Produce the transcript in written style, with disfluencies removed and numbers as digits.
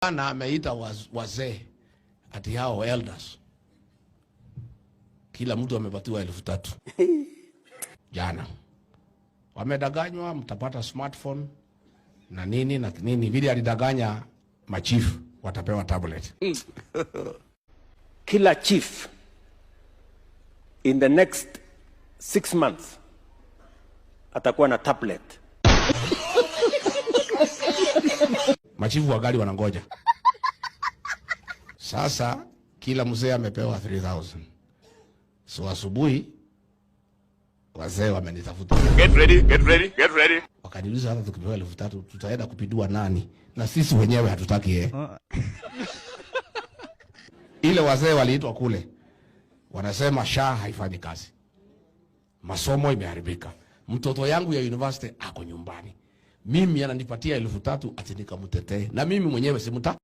Na ameita wazee ati hao elders. Kila mtu amepatiwa 3,000. Jana. Wamedanganywa mtapata smartphone na nini na nini. Vile alidanganya machief watapewa tablet. Kila chief in the next 6 months atakuwa na tablet. Machifu wa gari wanangoja. Sasa kila mzee amepewa 3,000. So asubuhi wazee wamenitafuta. Get ready, get ready, get ready. Wakaniuliza hata tukipewa 3,000 tutaenda kupindua nani? Na sisi wenyewe hatutaki yeye. Ile wazee waliitwa kule. Wanasema SHA haifanyi kazi. Masomo imeharibika. Mtoto yangu ya university ako nyumbani. Mimi ananipatia 3,000 ati nikamtetee. Na mimi mwenyewe simuta